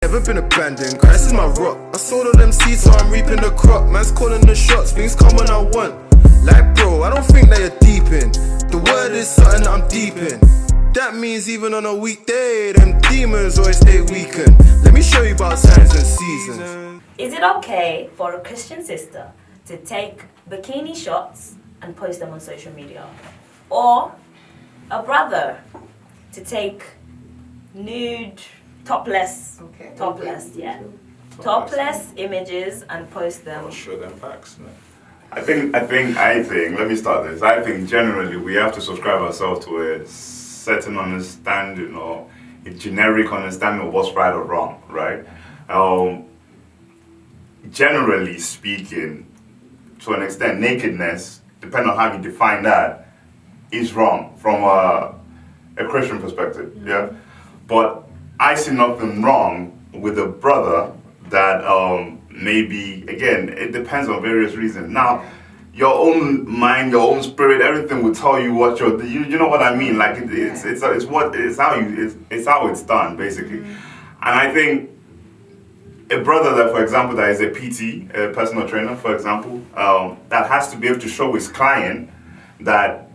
never been abandoned. Christ is my rock. I sold all them seeds, so I'm reaping the crop. Man's calling the shots, things come when I want. Like bro, I don't think that you're deep in. The word is something that I'm deep in. That means even on a weekday, them demons always stay weakened. Let me show you about times and seasons. Is it okay for a Christian sister to take bikini shots and post them on social media? Or a brother to take nude, topless images and post them? I'll show them facts. No? I think, let me start this. I think generally we have to subscribe ourselves to a certain understanding or a generic understanding of what's right or wrong, right? Generally speaking, to an extent, nakedness, depending on how you define that, is wrong from a Christian perspective, yeah? But I see nothing wrong with a brother that maybe, again, it depends on various reasons. Now, your own mind, your own spirit, everything will tell you what you know what I mean? Like it's how it's done, basically. And I think a brother that, for example, that is a PT, a personal trainer, for example, that has to be able to show his client that,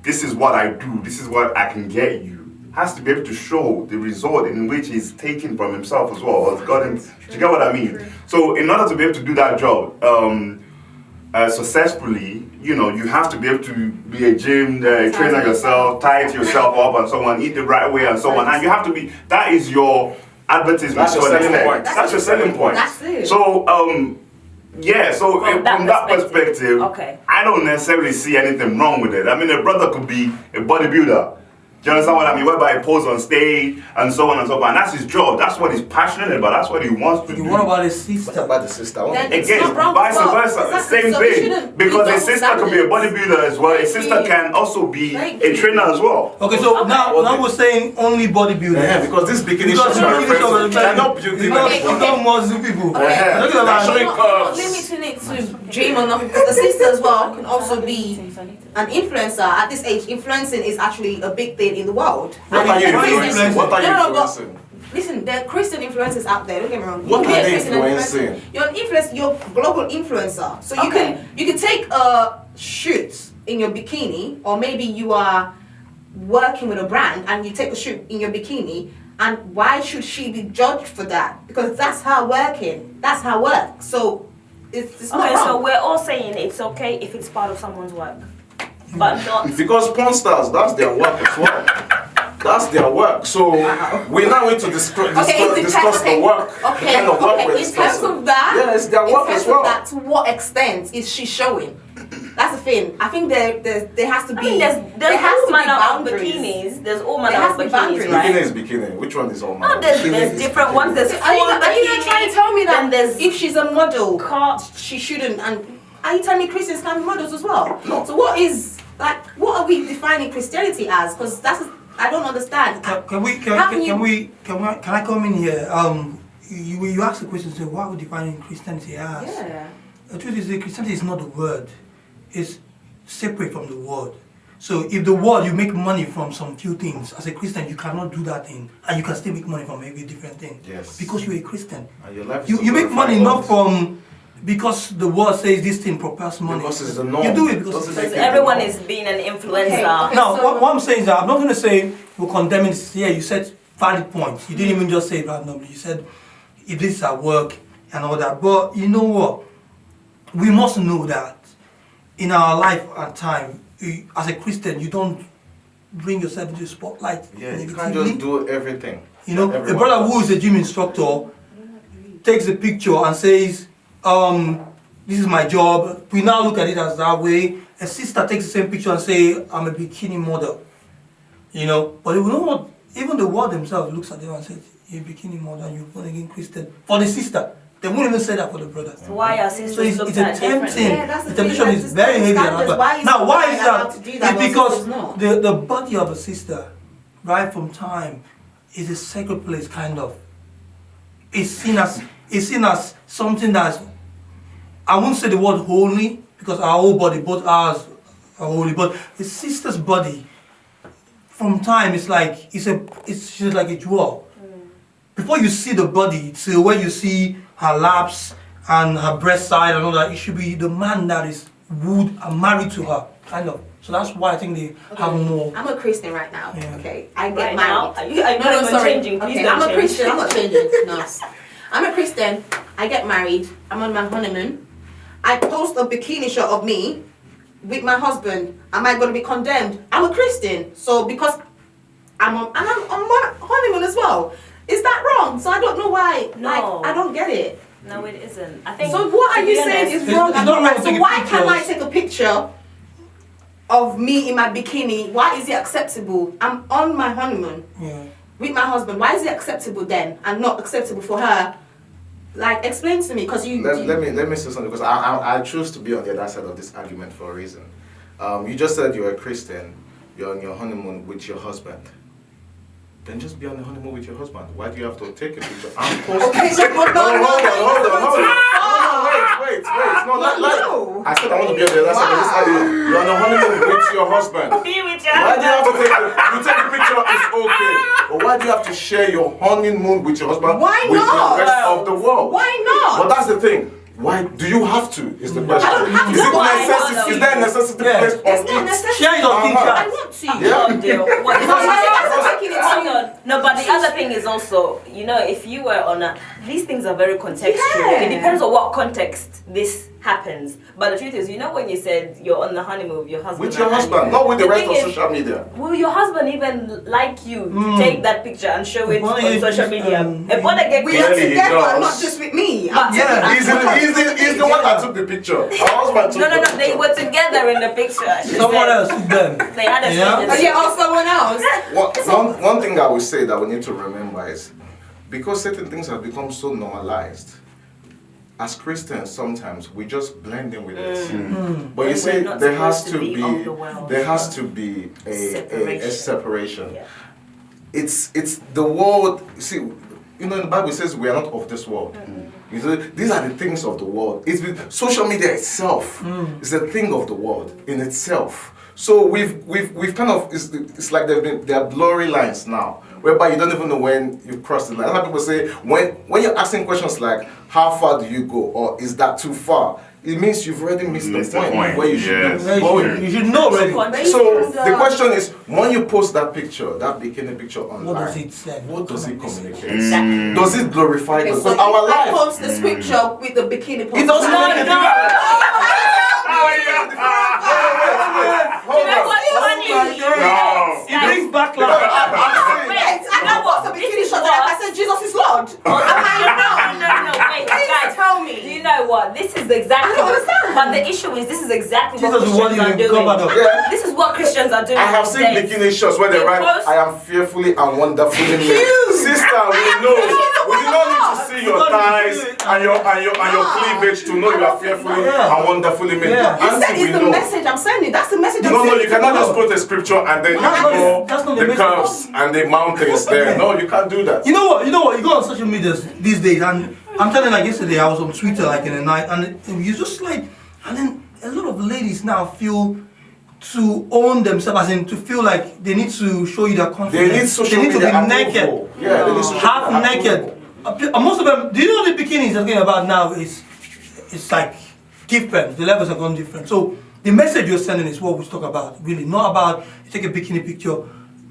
this is what I do, this is what I can get you, has to be able to show the result in which he's taken from himself as well, or got him. Do you get what I mean? True. So in order to be able to do that job successfully, you have to be able to be a gym trainer yourself, tight yourself up and so on, eat the right way and so on, and you have to be, that is your advertisement. That's your selling point. That's your selling point. That's it. So, from that perspective, okay. I don't necessarily see anything wrong with it. I mean, a brother could be a bodybuilder. Do you understand what I mean? Whereby he poses on stage and so on and so on. And that's his job. That's what he's passionate about. That's what he wants to do. What about his sister? What about the sister? Again, vice versa. Same thing. Because a sister could be a bodybuilder as well. A sister can also be a trainer as well. Okay, so now we're saying only bodybuilders. Yeah, because this bikini shots are referring to, they're not beauty. Not muscle people. Okay. Look at that. Limiting it to dream or nothing, because the sister as well can also be an influencer. At this age, influencing is actually a big thing in the world. What are you influencing? Listen, there are Christian influencers out there. Don't get me wrong. What are they influencing? You're an influencer. You're a global influencer. So you can take a shoot in your bikini, or maybe you are working with a brand and you take a shoot in your bikini. And why should she be judged for that? Because that's her working. That's her work. So it's not wrong. So we're all saying it's okay if it's part of someone's work, but not because porn stars, that's their work as well. That's their work. So we're not going to discuss the work. Okay. The kind of work we're In terms of that, yeah, it's their work as well. To what extent is she showing? That's the thing. I think there has to be. There's all manner of bikinis. There's all manner of bikinis, right? Bikini is bikini. Which one is all manner? No, there's different ones. There's full Are you not trying to tell me that if she's a model, she shouldn't? And are you telling me Christians can be models as well? No. So what are we defining Christianity as? Because I don't understand. Can I come in here? You asked the question, so what are we defining Christianity as? Yeah. The truth is that Christianity is not the word. It's separate from the word. So if the word, you make money from some few things, as a Christian you cannot do that thing, and you can still make money from every different thing. Yes. Because you're a Christian. And your life is you make money not from because the word says this thing propels money. Because it's the norm. You do it because everyone is being an influencer. Okay, now, so what I'm saying is that I'm not going to say we're condemning this. Yeah, you said valid points. You didn't even just say it randomly. You said if this is at work and all that. But you know what? We must know that in our life and time, as a Christian, you don't bring yourself into the spotlight. Yeah, you can't just do everything. You know, a brother who is a gym instructor takes a picture and says, this is my job. We now look at it as that way. A sister takes the same picture and say, I'm a bikini model. You know, but you know what? Even the world themselves looks at them and says, you're a bikini model, you're born again Christian. For the sister, they won't even say that for the brother. So why are sisters so it's a tempting. Yeah, the temptation is very heavy. Now, why is that? It's because the body of a sister, right from time, is a sacred place, kind of. It's seen as something that's, I won't say the word holy, because our whole body, both ours are holy, but the sister's body, from time, she's like a jewel. before you see the body, till where you see her laps and her breast side and all that, it should be the man that is would and married to her, kind of. So that's why I think they have more. I'm a Christian right now. Yeah. Okay, I get Right married. now? Are you not even changing? Please Okay, don't I'm a change. Christian. I'm not changing. No, I'm a Christian. I get married. I'm on my honeymoon. I post a bikini shot of me with my husband. Am I going to be condemned? I'm a Christian, so because I'm on my honeymoon as well. Is that wrong? So I don't know why. No. Like, I don't get it. No, it isn't. I think. So what to are be you saying honest, is wrong? It's and not wrong right? to So take why can't I pictures. take a picture of me in my bikini? Why is it acceptable? I'm on my honeymoon Yeah. with my husband. Why is it acceptable then and not acceptable for her? Like, explain to me, because you. Let me say something, because I choose to be on the other side of this argument for a reason. You just said you're a Christian, you're on your honeymoon with your husband. Then just be on the honeymoon with your husband. Why do you have to take a picture and post Okay, it? so hold on. Wait. No, No. I said I want to be on the other side of this argument. You're on a honeymoon with your husband. Be with your Why do you have to husband. you take a picture, it's okay. But why do you have to share your honeymoon with your husband Why with not? the rest of the world? Why not? But that's the thing. Why do you have to? Is the question. I don't have Is to. it Why? necessity? Is there a necessity Yeah. placed It's on not it? necessary. Share your picture. I want to. Yeah. Deal. What- Hold Hold on. No, but the other thing is also, you know, if you were on a, these things are very contextual. Yeah. It depends on what context this happens. But the truth is, you know, when you said you're on the honeymoon with your husband. With your and husband, you- not with the rest thing of is, social media. Will your husband even like you to take that picture and show it Why on if, social media? um, A boy that get We are Clearly he together, does. not just with me. But- Yeah. He's the one that took the picture. Our husband took No, the picture. they were together in the picture. She Someone said else is them. They had a Yeah. Oh, yeah, or someone else. One thing I would say that we need to remember is, because certain things have become so normalized, as Christians sometimes we just blend in with it. But you We're see, not there has supposed to to be of the world. be a Separation. separation. Yeah. It's the world. See, you know, in the Bible it says we are not of this world. You see, these are the things of the world. It's been, social media itself is a thing of the world in itself. So we've kind of, it's like there are blurry lines now, whereby you don't even know when you've crossed the line. That's why people say when you're asking questions like how far do you go, or is that too far, it means you've already missed the point where you should Yes. be going. You should know already. So the question is, when you post that picture, that bikini picture online, What does it say? What does it communicate? Exactly. Does it glorify Okay, God? so Because our if I life, post the scripture with the bikini post. it doesn't No, make a no. difference. You know what's funny? No. It brings back life. Wait, I know what's a bikini shot. Like I said, Jesus is Lord. No, wait, Please guys. tell Do me. you know what? This is exactly. I don't understand. But the issue is, this is exactly what Jesus is what Christians are you doing. covered up. Yeah. This is what Christians are doing. I have seen these days. bikini shots where they They write, post- I am fearfully and wonderfully made. Cute. Sister, we know. We do not need to see your You don't need to thighs see it. and your cleavage to know you are fearfully Yeah. and wonderfully made. Yeah. You said Auntie, we it's the know. message I'm sending. That's the message I'm No, sending. you cannot just quote a scripture and then That's not ignore the the message. curves and the mountains there. No, you can't do that. You know what? You go on social media these days, and I'm telling you, like yesterday, I was on Twitter like in the night, and you just like, and then a lot of ladies now feel to own themselves, as in to feel like they need to show you their They confidence. need social They need to media be naked, approval. Yeah, they need social half media naked. approval. Most of them. Do you know the bikinis they're talking about now is it's like different. The levels have gone different. So the message you're sending is what we talk about. Really, not about you take a bikini picture.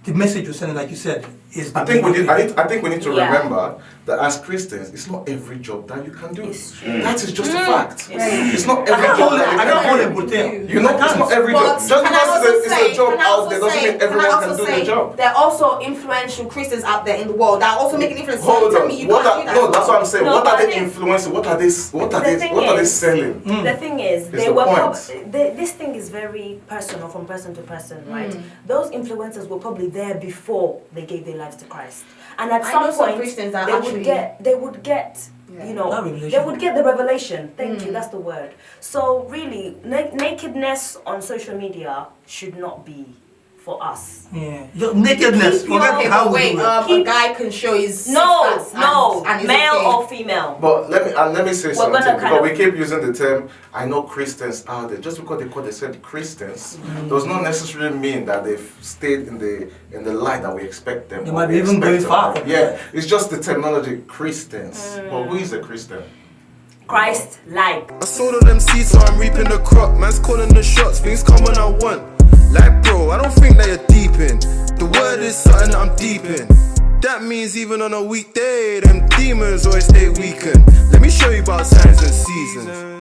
The message you're sending, like you said, is. The I think main thing. I think we need to Yeah. remember that as Christians, it's not every job that you can do. It's true. That is just a fact. It's It's not I every can't job hold it. that you I can't hold can it, do. Bhutan. You know, I it's can't. not every job. But Just can I because also it's a job can I out also there doesn't say- mean everyone I can also do say the job. There are also influential Christians out there in the world that are also making influence. So Hold tell on. me you What can't are, do that. no, that's what I'm saying. No, What but are I they think- influencing? What are The thing they is- selling? The thing is, It's they the were point. this thing is very personal from person to person, right? Those influencers were probably there before they gave their lives to Christ, and at I some know some point Christians that they would get Yeah. you know That revelation. they would get the revelation. Thank you, that's the word. So really, nakedness on social media should not be for us. Yeah, your nakedness. Keep your- Forget Okay, how but we wait, do it. a guy can show his No, six packs no, and it's male okay. or female. female. But let me say We're something, gonna because we keep using the term, I know Christians out there. Just because they call themselves Christians does not necessarily mean that they've stayed in the light that we expect them. They or might we be even expect going them. far. Yeah, it's just the terminology Christians. But who is a Christian? Christ-like. I sold all them seeds, so I'm reaping the crop. Man's calling the shots, things come when I want. Like, bro, I don't think that you're deep in. The word is something that I'm deep in. That means even on a weekday, them demons always stay weakened. Let me show you about signs and seasons.